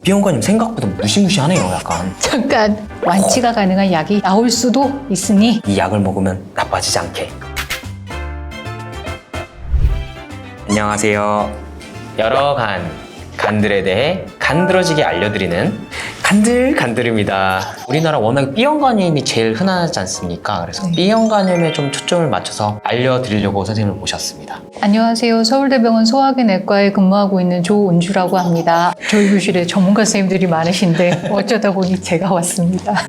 B형관염 생각보다 무시무시하네요, 약간. 잠깐 완치가 가능한 약이 나올 수도 있으니 이 약을 먹으면 나빠지지 않게. 안녕하세요. 여러 간들에 대해 간드러지게 알려드리는 간들입니다. 우리나라 워낙 B형관염이 제일 흔하지 않습니까? 그래서 B형관염에 좀 초점을 맞춰서 알려드리려고 선생님을 모셨습니다. 안녕하세요. 서울대병원 소화기 내과에 근무하고 있는 조은주라고 합니다. 저희 교실에 전문가 선생님들이 많으신데 어쩌다 보니 제가 왔습니다.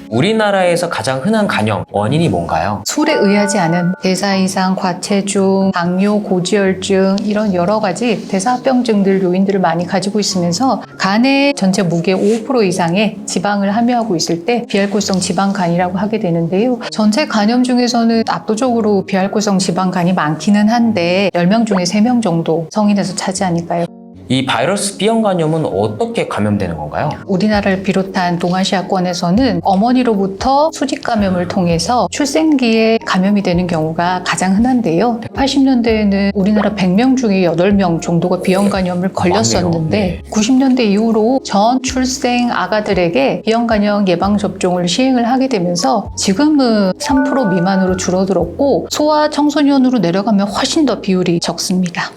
우리나라에서 가장 흔한 간염 원인이 뭔가요? 술에 의하지 않은 대사 이상, 과체중, 당뇨, 고지혈증 이런 여러 가지 대사합병증들 요인들을 많이 가지고 있으면서 간의 전체 무게 5% 이상의 지방을 함유하고 있을 때 비알코올성 지방간이라고 하게 되는데요. 전체 간염 중에서는 압도적으로 비알코올성 지방간이 많기는 한데 10명 중에 3명 정도 성인에서 차지하니까요. 이 바이러스 B형관염은 어떻게 감염되는 건가요? 우리나라를 비롯한 동아시아권에서는 어머니로부터 수직 감염을 통해서 출생기에 감염이 되는 경우가 가장 흔한데요. 80년대에는 우리나라 100명 중에 8명 정도가 B형관염을 걸렸었는데 90년대 이후로 전 출생 아가들에게 B형관염 예방접종을 시행을 하게 되면서 지금은 3% 미만으로 줄어들었고 소아 청소년으로 내려가면 훨씬 더 비율이 적습니다.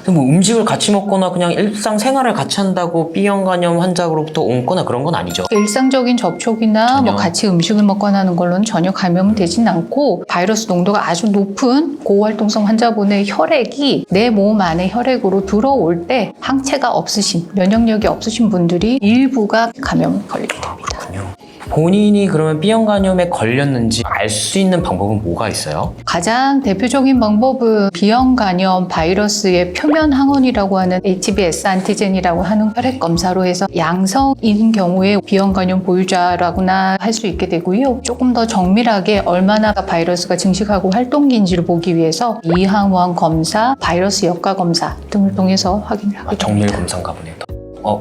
뭐 음식을 같이 먹거나 그냥 일상생활을 같이 한다고 B형관염 환자로부터 옮거나 그런 건 아니죠? 일상적인 접촉이나 전혀. 같이 음식을 먹거나 하는 걸로는 전혀 감염은 되진 않고 바이러스 농도가 아주 높은 고활동성 환자분의 혈액이 내 몸 안에 혈액으로 들어올 때 항체가 없으신, 면역력이 없으신 분들이 일부가 감염을 걸리게 됩니다. 그렇군요. 본인이 그러면 B형관염에 걸렸는지 알 수 있는 방법은 뭐가 있어요? 가장 대표적인 방법은 B형관염 바이러스의 표면 항원이라고 하는 HBs 안티젠이라고 하는 혈액 검사로 해서 양성인 경우에 B형관염 보유자라고나 할 수 있게 되고요. 조금 더 정밀하게 얼마나 바이러스가 증식하고 활동기인지를 보기 위해서 이항원 검사, 바이러스 역가 검사 등을 통해서 확인을 하게 됩니다. 정밀 검사인가 보네요.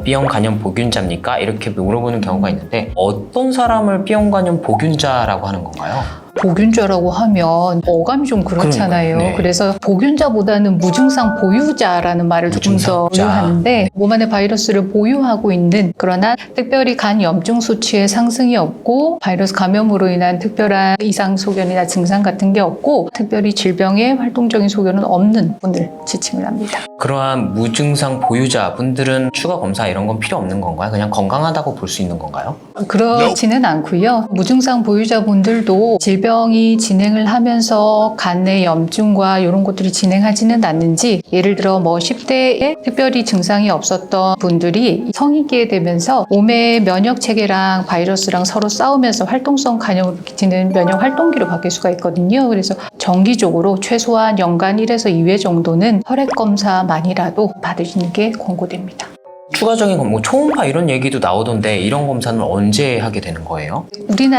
B형관염 보균자입니까? 이렇게 물어보는 경우가 있는데 어떤 사람을 B형관염 보균자라고 하는 건가요? 보균자라고 하면 어감이 좀 그렇잖아요. 네. 그래서 보균자보다는 무증상 보유자라는 말을 조금 더 무증상자. 유효하는데 몸 안에 바이러스를 보유하고 있는 그러나 특별히 간 염증 수치에 상승이 없고 바이러스 감염으로 인한 특별한 이상 소견이나 증상 같은 게 없고 특별히 질병의 활동적인 소견은 없는 분을 지칭을 합니다. 그러한 무증상 보유자 분들은 추가 검사 이런 건 필요 없는 건가요? 그냥 건강하다고 볼 수 있는 건가요? 그렇지는 않고요. 무증상 보유자분들도 질병이 진행을 하면서 간의 염증과 이런 것들이 진행하지는 않는지 예를 들어 10대에 특별히 증상이 없었던 분들이 성인기에 되면서 몸의 면역 체계랑 바이러스랑 서로 싸우면서 활동성 간염을 일으키는 면역 활동기로 바뀔 수가 있거든요. 그래서 정기적으로 최소한 연간 1에서 2회 정도는 혈액 검사만이라도 받으시는 게 권고됩니다. 추가적인 뭐 초음파 이런 얘기도 나오던데 이런 검사는 언제 하게 되는 거예요?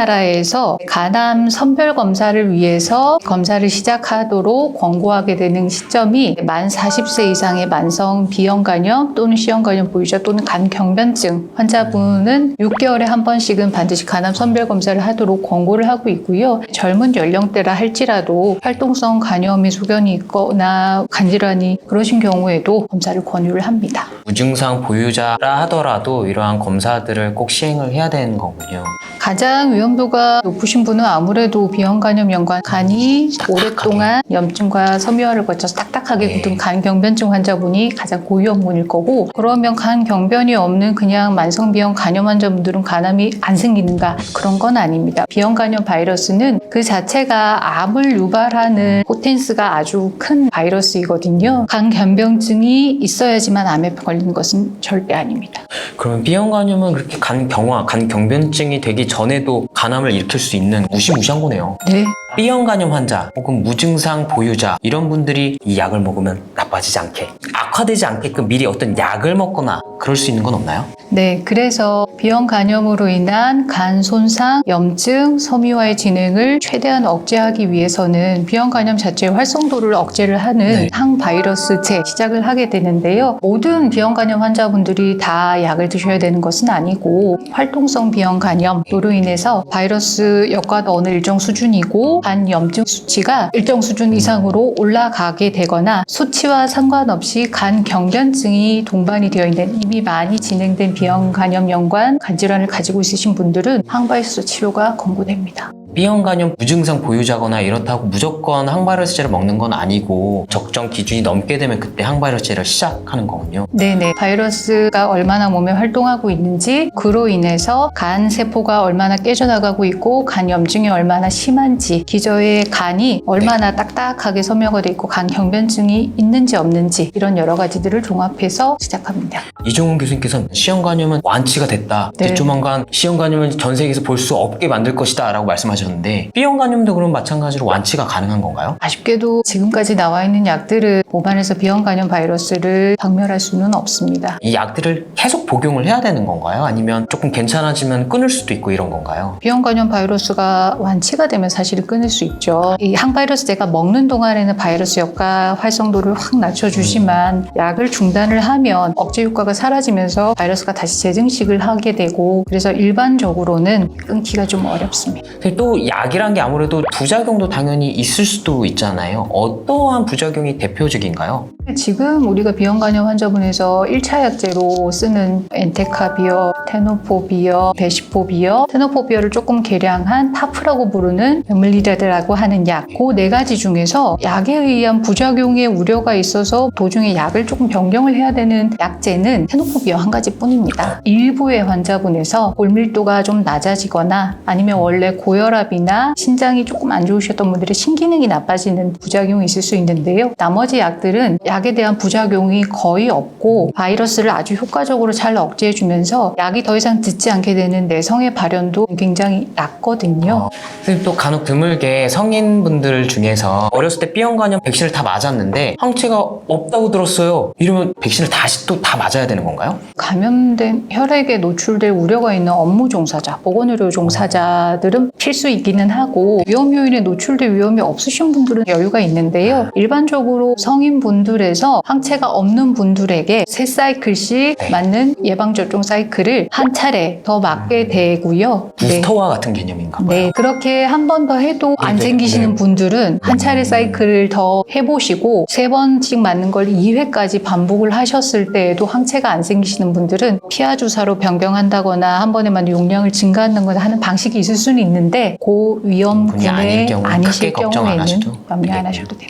우리나라에서 간암 선별 검사를 위해서 검사를 시작하도록 권고하게 되는 시점이 만 40세 이상의 만성 B형관염 또는 C형관염 보유자 또는 간경변증 환자분은 6개월에 한 번씩은 반드시 간암 선별 검사를 하도록 권고를 하고 있고요. 젊은 연령대라 할지라도 활동성 간염의 소견이 있거나 간질환이 그러신 경우에도 검사를 권유를 합니다. 무증상 보유자라 하더라도 이러한 검사들을 꼭 시행을 해야 되는 거군요. 가장 위험도가 높으신 분은 아무래도 B형관염 연관 간이 오랫동안 염증과 섬유화를 거쳐서 딱딱하게 굳은 간경변증 환자분이 가장 고위험군일 거고 그러면 간경변이 없는 그냥 만성 B형관염 환자분들은 간암이 안 생기는가? 그런 건 아닙니다. B형관염 바이러스는 그 자체가 암을 유발하는 포텐스가 아주 큰 바이러스이거든요. 간경변증이 있어야지만 암에 걸리는 것은 절대 아닙니다. 그러면 B형관염은 그렇게 간경변증이 되기 전에도 간암을 일으킬 수 있는 무시무시한 거네요. 네. B형관염 환자 혹은 무증상 보유자 이런 분들이 이 약을 먹으면 나빠지지 않게 악화되지 않게끔 미리 어떤 약을 먹거나 그럴 수 있는 건 없나요? 네, 그래서 B형관염으로 인한 간 손상, 염증, 섬유화의 진행을 최대한 억제하기 위해서는 B형관염 자체의 활성도를 억제를 하는 항바이러스제 시작을 하게 되는데요. 모든 B형관염 환자분들이 다 약을 드셔야 되는 것은 아니고 활동성 B형관염으로 인해서 바이러스 역과도 어느 일정 수준이고 간 염증 수치가 일정 수준 이상으로 올라가게 되거나 수치와 상관없이 간 경변증이 동반이 되어 있는 이미 많이 진행된 B형 간염 연관 간질환을 가지고 있으신 분들은 항바이러스 치료가 권고됩니다. B형 간염 무증상 보유자거나 이렇다고 무조건 항바이러스제를 먹는 건 아니고 적정 기준이 넘게 되면 그때 항바이러스제를 시작하는 거군요. 네네. 바이러스가 얼마나 몸에 활동하고 있는지, 그로 인해서 간 세포가 얼마나 깨져나가고 있고 간 염증이 얼마나 심한지, 기저의 간이 얼마나 딱딱하게 섬유가 돼 있고 간 경변증이 있는지 없는지, 이런 여러 가지들을 종합해서 시작합니다. 이종훈 교수님께서는 C형 간염은 완치가 됐다. 네. 이제 조만간 C형 간염은 전 세계에서 볼 수 없게 만들 것이다 라고 말씀하셨는데 B형 간염도 그럼 마찬가지로 완치가 가능한 건가요? 아쉽게도 지금까지 나와 있는 약들은 몸 안에서 B형 간염 바이러스를 박멸할 수는 없습니다. 이 약들을 계속 복용을 해야 되는 건가요? 아니면 조금 괜찮아지면 끊을 수도 있고 이런 건가요? B형 간염 바이러스가 완치가 되면 사실 끊을 수 있죠. 이 항바이러스제가 먹는 동안에는 바이러스 역과 활성도를 확 낮춰주지만 약을 중단을 하면 억제 효과가 사라지면서 바이러스가 다시 재증식을 하게 되고, 그래서 일반적으로는 끊기가 좀 어렵습니다. 근데 또 약이란 게 아무래도 부작용도 당연히 있을 수도 있잖아요. 어떠한 부작용이 대표적인가요? 지금 우리가 B형 간염 환자분에서 1차 약제로 쓰는 엔테카비어, 테노포비어, 베시포비어, 테노포비어를 조금 개량한 타프라고 부르는 베밀리다드라고 하는 약, 그 네 가지 중에서 약에 의한 부작용의 우려가 있어서 도중에 약을 조금 변경을 해야 되는 약제는 테노포비어 한 가지뿐입니다. 일부의 환자분에서 골밀도가 좀 낮아지거나 아니면 원래 고혈압이나 신장이 조금 안 좋으셨던 분들의 신기능이 나빠지는 부작용이 있을 수 있는데요. 나머지 약들은 약에 대한 부작용이 거의 없고 바이러스를 아주 효과적으로 잘 억제해주면서 약이 더 이상 듣지 않게 되는 내성의 발현도 굉장히 낮거든요. 근데 또 간혹 드물게 성인분들 중에서 어렸을 때 B형 간염 백신을 다 맞았는데 항체가 없다고 들었어요. 이러면 백신을 다시 또 다 맞아야 되는 건가요? 감염된 혈액에 노출될 우려가 있는 업무 종사자, 보건의료 종사자들은 필수이기는 하고 위험 요인에 노출될 위험이 없으신 분들은 여유가 있는데요. 일반적으로 성인분들에서 항체가 없는 분들에게 3사이클씩 맞는 예방접종 사이클을 한 차례 더 맞게 되고요. 부스터와 같은 개념인가 봐요. 네, 그렇게 한 번 더 해도 안 생기시는 분들은 한 차례 사이클을 더 해보시고 3번씩 맞는 걸 2회까지 반복을 하셨을 때에도 항체가 안 생기시는 분들은 피하 주사로 변경한다거나 한 번에 맞는 용량을 증가한다거나 하는 방식이 있을 수는 있는데 고위험군에 아니실 경우에는 염려 안 하셔도 돼요.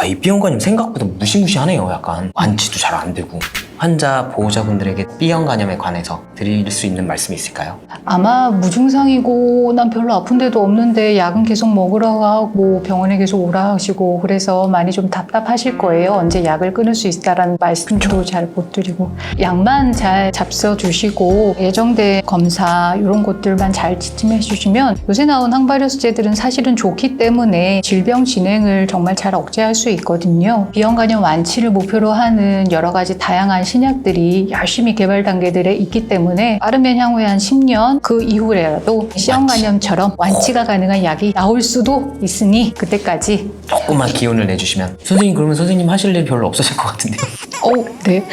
이 B형 간염 생각보다 무시무시하네요. 약간 완치도 잘 안 되고. 환자 보호자분들에게 B형 간염에 관해서 드릴 수 있는 말씀이 있을까요? 아마 무증상이고 난 별로 아픈 데도 없는데 약은 계속 먹으라고 하고 병원에 계속 오라 하시고 그래서 많이 좀 답답하실 거예요. 언제 약을 끊을 수 있다라는 말씀도 잘 못 드리고, 약만 잘 잡숴주시고 예정된 검사 이런 것들만 잘 지침해 주시면 요새 나온 항바이러스제들은 사실은 좋기 때문에 질병 진행을 정말 잘 억제할 수 있거든요. B형 간염 완치를 목표로 하는 여러 가지 다양한 신약들이 열심히 개발 단계들에 있기 때문에 빠르면 향후에 한 10년 그 이후에라도 C형 간염처럼 완치가 가능한 약이 나올 수도 있으니 그때까지 조금만 기운을 내주시면. 선생님, 그러면 선생님 하실 일 별로 없으실 것 같은데요. 네.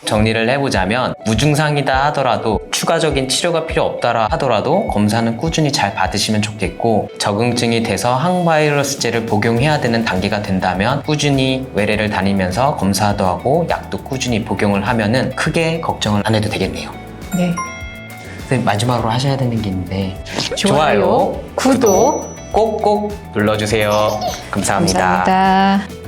정리를 해보자면 무증상이다 하더라도 추가적인 치료가 필요 없다라 하더라도 검사는 꾸준히 잘 받으시면 좋겠고, 적응증이 돼서 항바이러스제를 복용해야 되는 단계가 된다면 꾸준히 외래를 다니면서 검사도 하고 약도 꾸준히 복용을 하면은 크게 걱정을 안 해도 되겠네요. 네. 선생님, 마지막으로 하셔야 되는 게 있는데 좋아요, 구독 꼭꼭 눌러주세요. 감사합니다. 감사합니다.